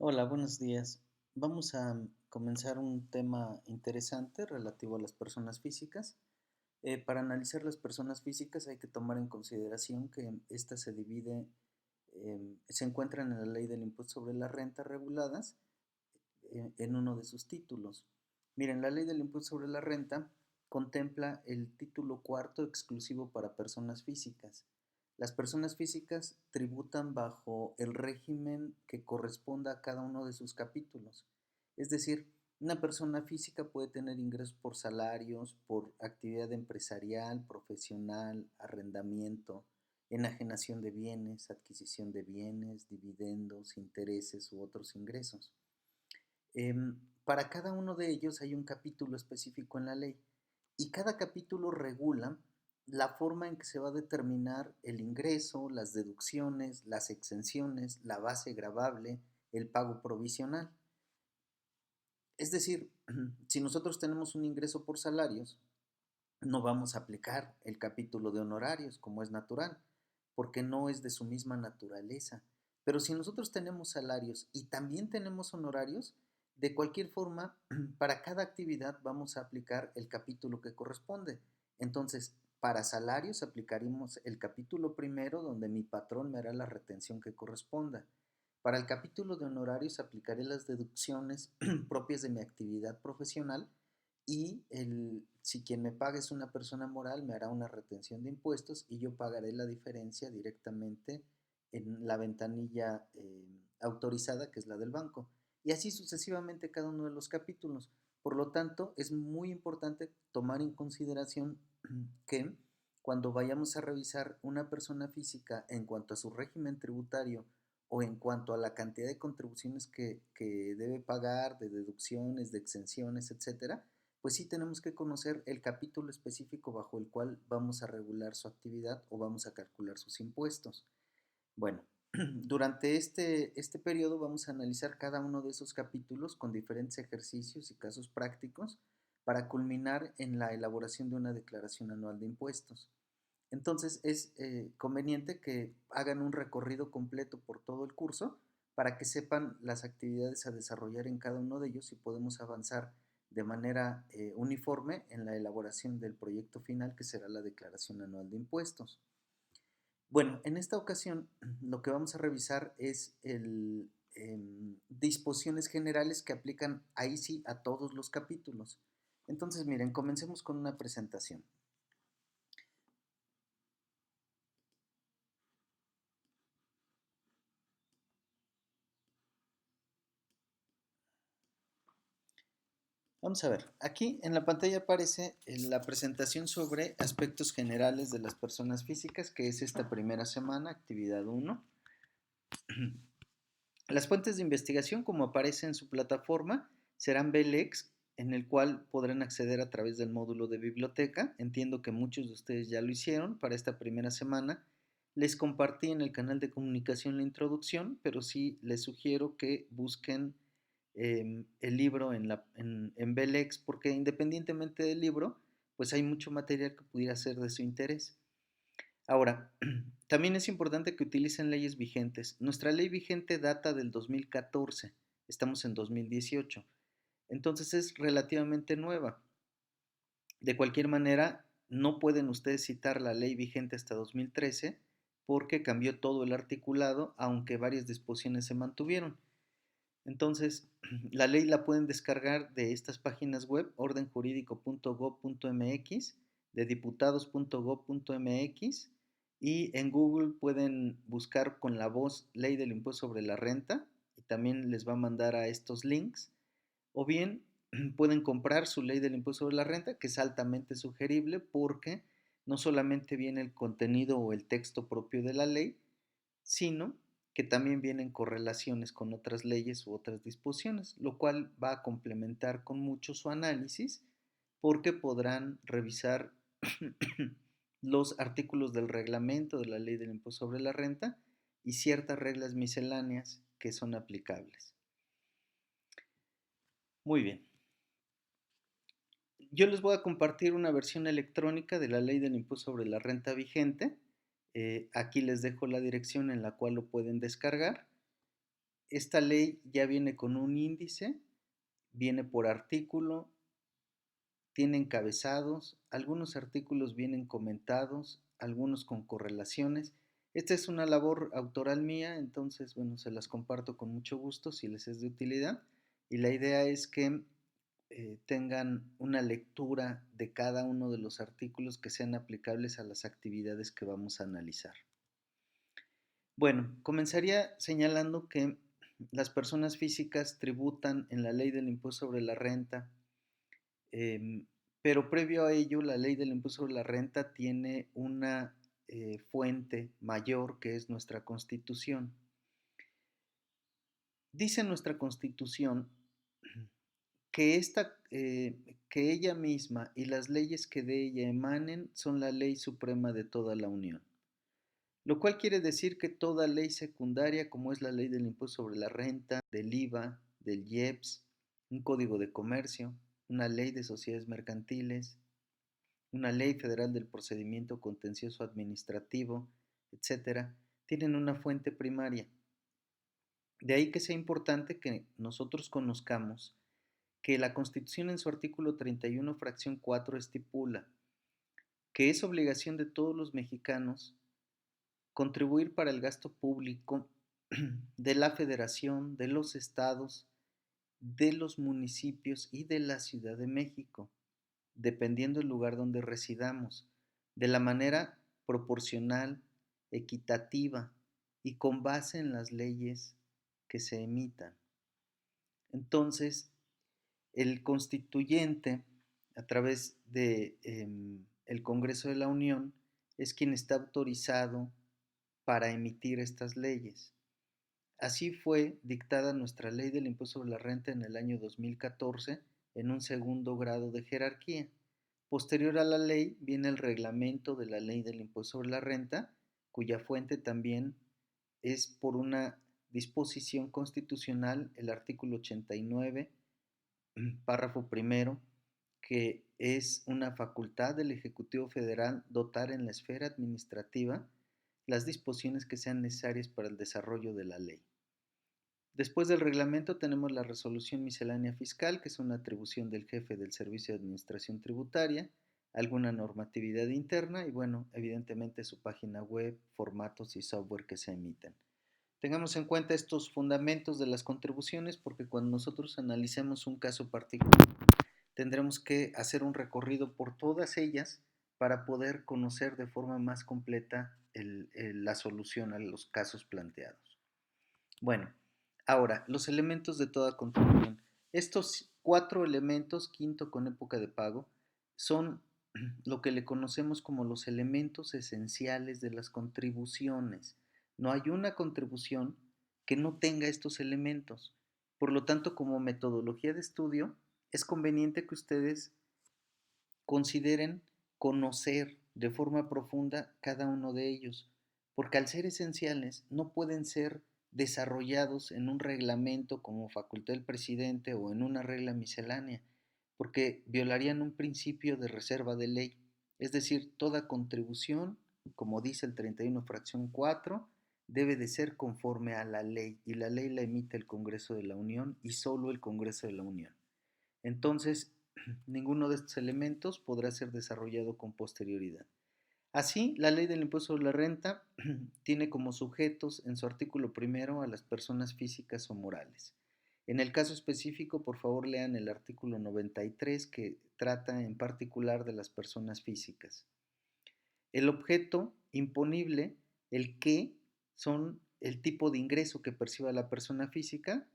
Hola, buenos días. Vamos a comenzar un tema interesante relativo a las personas físicas. Para analizar las personas físicas hay que tomar en consideración que ésta se divide, se encuentran en la ley del impuesto sobre la renta reguladas en uno de sus títulos. Miren, la ley del impuesto sobre la renta contempla el título cuarto exclusivo para personas físicas. Las personas físicas tributan bajo el régimen que corresponda a cada uno de sus capítulos. Es decir, una persona física puede tener ingresos por salarios, por actividad empresarial, profesional, arrendamiento, enajenación de bienes, adquisición de bienes, dividendos, intereses u otros ingresos. Para cada uno de ellos hay un capítulo específico en la ley y cada capítulo regula la forma en que se va a determinar el ingreso, las deducciones, las exenciones, la base gravable, el pago provisional. Es decir, si nosotros tenemos un ingreso por salarios, no vamos a aplicar el capítulo de honorarios como es natural, porque no es de su misma naturaleza. Pero si nosotros tenemos salarios y también tenemos honorarios, de cualquier forma, para cada actividad vamos a aplicar el capítulo que corresponde. Entonces, para salarios aplicaremos el capítulo primero donde mi patrón me hará la retención que corresponda. Para el capítulo de honorarios aplicaré las deducciones propias de mi actividad profesional y si quien me paga es una persona moral, me hará una retención de impuestos y yo pagaré la diferencia directamente en la ventanilla autorizada, que es la del banco. Y así sucesivamente cada uno de los capítulos. Por lo tanto, es muy importante tomar en consideración que cuando vayamos a revisar una persona física en cuanto a su régimen tributario o en cuanto a la cantidad de contribuciones que debe pagar, de deducciones, de exenciones, etcétera, pues sí tenemos que conocer el capítulo específico bajo el cual vamos a regular su actividad o vamos a calcular sus impuestos. Bueno, durante este periodo vamos a analizar cada uno de esos capítulos con diferentes ejercicios y casos prácticos para culminar en la elaboración de una declaración anual de impuestos. Entonces es conveniente que hagan un recorrido completo por todo el curso para que sepan las actividades a desarrollar en cada uno de ellos y podemos avanzar de manera uniforme en la elaboración del proyecto final que será la declaración anual de impuestos. Bueno, en esta ocasión lo que vamos a revisar es disposiciones generales que aplican ahí sí a todos los capítulos. Entonces, miren, comencemos con una presentación. Vamos a ver, aquí en la pantalla aparece la presentación sobre aspectos generales de las personas físicas, que es esta primera semana, actividad 1. Las fuentes de investigación, como aparece en su plataforma, serán BLEX, en el cual podrán acceder a través del módulo de biblioteca. Entiendo que muchos de ustedes ya lo hicieron para esta primera semana. Les compartí en el canal de comunicación la introducción, pero sí les sugiero que busquen el libro en BLEX, porque independientemente del libro, pues hay mucho material que pudiera ser de su interés. Ahora, también es importante que utilicen leyes vigentes. Nuestra ley vigente data del 2014, estamos en 2018, entonces es relativamente nueva. De cualquier manera, no pueden ustedes citar la ley vigente hasta 2013 porque cambió todo el articulado, aunque varias disposiciones se mantuvieron. Entonces, la ley la pueden descargar de estas páginas web, ordenjuridico.gov.mx, de diputados.gov.mx, y en Google pueden buscar con la voz Ley del Impuesto sobre la Renta y también les va a mandar a estos links. O bien pueden comprar su Ley del Impuesto sobre la Renta, que es altamente sugerible porque no solamente viene el contenido o el texto propio de la ley, sino que también vienen correlaciones con otras leyes u otras disposiciones, lo cual va a complementar con mucho su análisis porque podrán revisar los artículos del reglamento de la ley del impuesto sobre la renta y ciertas reglas misceláneas que son aplicables. Muy bien. Yo les voy a compartir una versión electrónica de la ley del impuesto sobre la renta vigente. Aquí les dejo la dirección en la cual lo pueden descargar. esta ley ya viene con un índice, viene por artículo, tiene encabezados, algunos artículos vienen comentados, algunos con correlaciones. Esta es una labor autoral mía, entonces, bueno, se las comparto con mucho gusto si les es de utilidad. Y la idea es que tengan una lectura de cada uno de los artículos que sean aplicables a las actividades que vamos a analizar. Bueno, comenzaría señalando que las personas físicas tributan en la ley del impuesto sobre la renta, eh, pero previo a ello la ley del impuesto sobre la renta tiene una fuente mayor que es nuestra Constitución. Dice nuestra Constitución que, que ella misma y las leyes que de ella emanen son la ley suprema de toda la Unión. Lo cual quiere decir que toda ley secundaria, como es la ley del impuesto sobre la renta, del IVA, del IEPS, un código de comercio, una ley de sociedades mercantiles, una ley federal del procedimiento contencioso administrativo, etcétera, tienen una fuente primaria. De ahí que sea importante que nosotros conozcamos que la Constitución en su artículo 31, fracción 4, estipula que es obligación de todos los mexicanos contribuir para el gasto público de la Federación, de los estados, de los municipios y de la Ciudad de México, dependiendo del lugar donde residamos, de la manera proporcional, equitativa y con base en las leyes que se emitan. Entonces, el constituyente, a través de el Congreso de la Unión, es quien está autorizado para emitir estas leyes. Así fue dictada nuestra ley del impuesto sobre la renta en el año 2014 en un segundo grado de jerarquía. Posterior a la ley viene el reglamento de la ley del impuesto sobre la renta, cuya fuente también es por una disposición constitucional, el artículo 89, párrafo primero, que es una facultad del Ejecutivo Federal dotar en la esfera administrativa las disposiciones que sean necesarias para el desarrollo de la ley. Después del reglamento tenemos la resolución miscelánea fiscal, que es una atribución del jefe del Servicio de Administración Tributaria, alguna normatividad interna y, bueno, evidentemente su página web, formatos y software que se emiten. Tengamos en cuenta estos fundamentos de las contribuciones porque cuando nosotros analicemos un caso particular tendremos que hacer un recorrido por todas ellas para poder conocer de forma más completa la solución a los casos planteados. Bueno, ahora, los elementos de toda contribución. Estos 4 elementos, quinto con época de pago, son lo que le conocemos como los elementos esenciales de las contribuciones. No hay una contribución que no tenga estos elementos. Por lo tanto, como metodología de estudio, es conveniente que ustedes consideren conocer de forma profunda cada uno de ellos, porque al ser esenciales no pueden ser desarrollados en un reglamento como facultad del presidente o en una regla miscelánea, porque violarían un principio de reserva de ley, es decir, toda contribución, como dice el 31 fracción 4, debe de ser conforme a la ley y la ley la emite el Congreso de la Unión y solo el Congreso de la Unión. Entonces, ninguno de estos elementos podrá ser desarrollado con posterioridad. Así, la ley del impuesto sobre la renta tiene como sujetos en su artículo primero a las personas físicas o morales. En el caso específico, por favor lean el artículo 93 que trata en particular de las personas físicas. El objeto imponible, el qué, son el tipo de ingreso que perciba la persona física.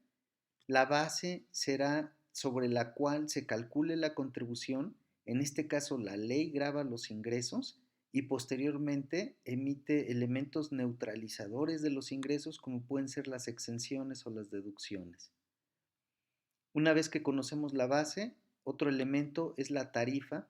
La base será sobre la cual se calcule la contribución, en este caso la ley grava los ingresos y posteriormente emite elementos neutralizadores de los ingresos como pueden ser las exenciones o las deducciones. Una vez que conocemos la base, otro elemento es la tarifa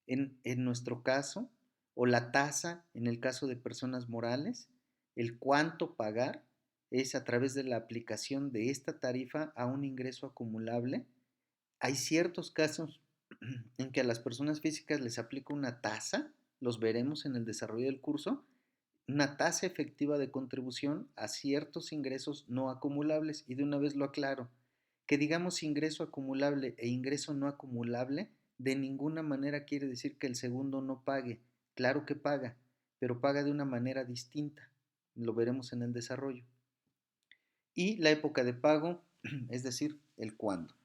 en nuestro caso o la tasa en el caso de personas morales, el cuánto pagar es a través de la aplicación de esta tarifa a un ingreso acumulable. Hay ciertos casos en que a las personas físicas les aplica una tasa, los veremos en el desarrollo del curso, una tasa efectiva de contribución a ciertos ingresos no acumulables. Y de una vez lo aclaro, que digamos ingreso acumulable e ingreso no acumulable, de ninguna manera quiere decir que el segundo no pague. Claro que paga, pero paga de una manera distinta. Lo veremos en el desarrollo. Y la época de pago, es decir, el cuándo.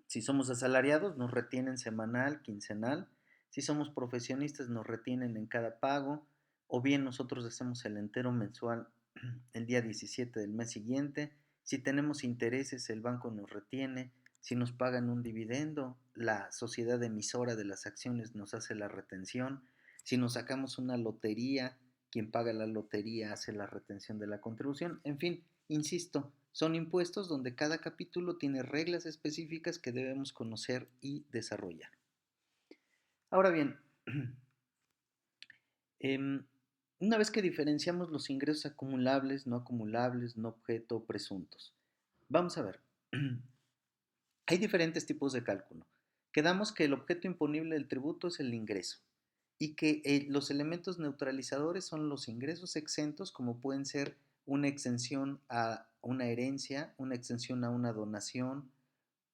Si somos asalariados, nos retienen semanal, quincenal. Si somos profesionistas, nos retienen en cada pago. O bien nosotros hacemos el entero mensual el día 17 del mes siguiente. Si tenemos intereses, el banco nos retiene. Si nos pagan un dividendo, la sociedad emisora de las acciones nos hace la retención. Si nos sacamos una lotería, quien paga la lotería hace la retención de la contribución. En fin, insisto, son impuestos donde cada capítulo tiene reglas específicas que debemos conocer y desarrollar. Ahora bien, una vez que diferenciamos los ingresos acumulables, no objeto, presuntos, vamos a ver. Hay diferentes tipos de cálculo. Quedamos que el objeto imponible del tributo es el ingreso y que los elementos neutralizadores son los ingresos exentos, como pueden ser una exención a una herencia, una exención a una donación,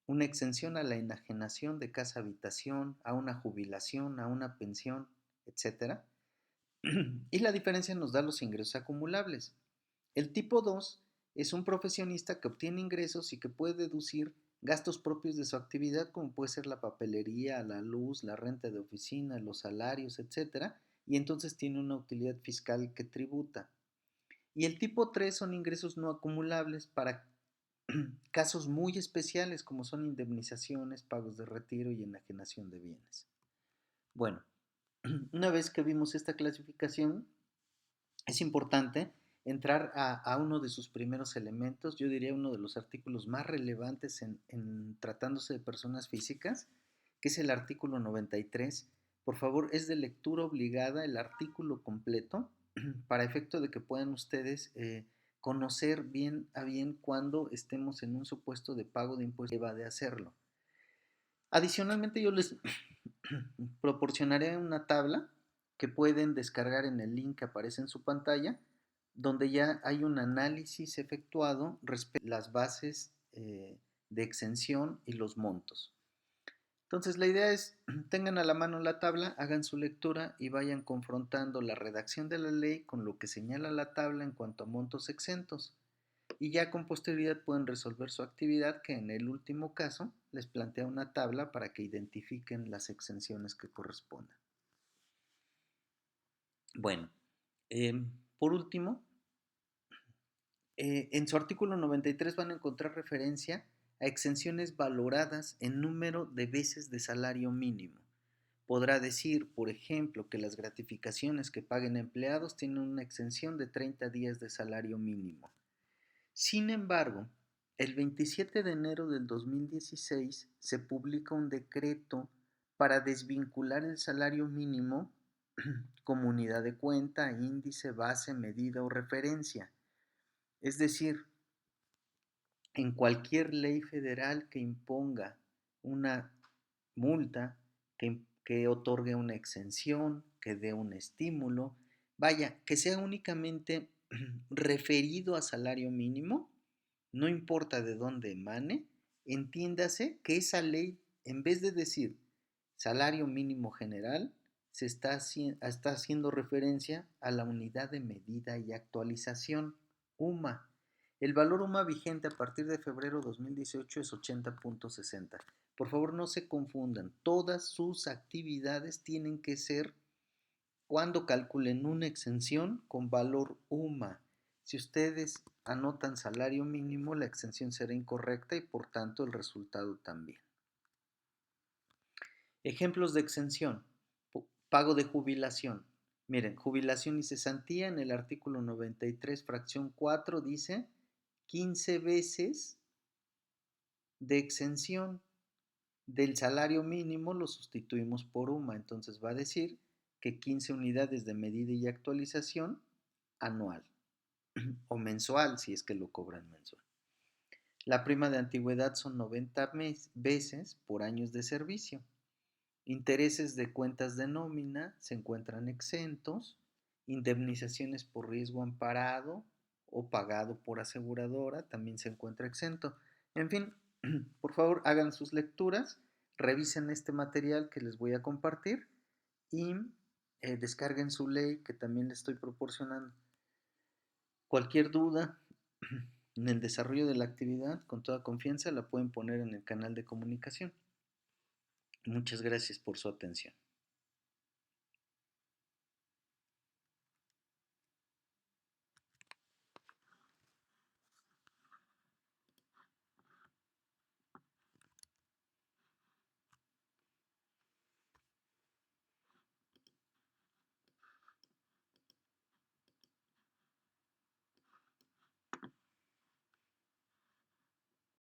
una exención a la enajenación de casa habitación, a una jubilación, a una pensión, etcétera. Y la diferencia nos da los ingresos acumulables. El tipo 2 es un profesionista que obtiene ingresos y que puede deducir gastos propios de su actividad, como puede ser la papelería, la luz, la renta de oficina, los salarios, etcétera, y entonces tiene una utilidad fiscal que tributa. Y el tipo 3 son ingresos no acumulables para casos muy especiales, como son indemnizaciones, pagos de retiro y enajenación de bienes. Bueno, una vez que vimos esta clasificación, es importante entrar a uno de sus primeros elementos, yo diría uno de los artículos más relevantes en tratándose de personas físicas, que es el artículo 93. Por favor, es de lectura obligada el artículo completo para efecto de que puedan ustedes conocer bien a bien cuando estemos en un supuesto de pago de impuestos deba de hacerlo. Adicionalmente, yo les proporcionaré una tabla que pueden descargar en el link que aparece en su pantalla, donde ya hay un análisis efectuado respecto a las bases de exención y los montos. Entonces la idea es, tengan a la mano la tabla, hagan su lectura y vayan confrontando la redacción de la ley con lo que señala la tabla en cuanto a montos exentos. Y ya con posterioridad pueden resolver su actividad, que en el último caso les plantea una tabla para que identifiquen las exenciones que correspondan. Bueno, por último, en su artículo 93 van a encontrar referencia a exenciones valoradas en número de veces de salario mínimo. Podrá decir, por ejemplo, que las gratificaciones que paguen empleados tienen una exención de 30 días de salario mínimo. Sin embargo, el 27 de enero del 2016 se publica un decreto para desvincular el salario mínimo como unidad de cuenta, índice, base, medida o referencia. Es decir, en cualquier ley federal que imponga una multa, que otorgue una exención, que dé un estímulo, vaya, que sea únicamente referido a salario mínimo, no importa de dónde emane, entiéndase que esa ley, en vez de decir salario mínimo general, se está haciendo referencia a la unidad de medida y actualización, UMA. El valor UMA vigente a partir de febrero 2018 es 80.60. Por favor, no se confundan. Todas sus actividades tienen que ser cuando calculen una exención con valor UMA. Si ustedes anotan salario mínimo, la exención será incorrecta y por tanto el resultado también. Ejemplos de exención. Pago de jubilación. Miren, jubilación y cesantía en el artículo 93, fracción 4, dice 15 veces de exención del salario mínimo lo sustituimos por UMA. Entonces va a decir que 15 unidades de medida y actualización anual o mensual si es que lo cobran mensual. La prima de antigüedad son 90 veces por años de servicio. Intereses de cuentas de nómina se encuentran exentos indemnizaciones por riesgo amparado o pagado por aseguradora, también se encuentra exento. En fin, por favor hagan sus lecturas, revisen este material que les voy a compartir y descarguen su ley que también les estoy proporcionando. Cualquier duda en el desarrollo de la actividad, con toda confianza la pueden poner en el canal de comunicación. Muchas gracias por su atención.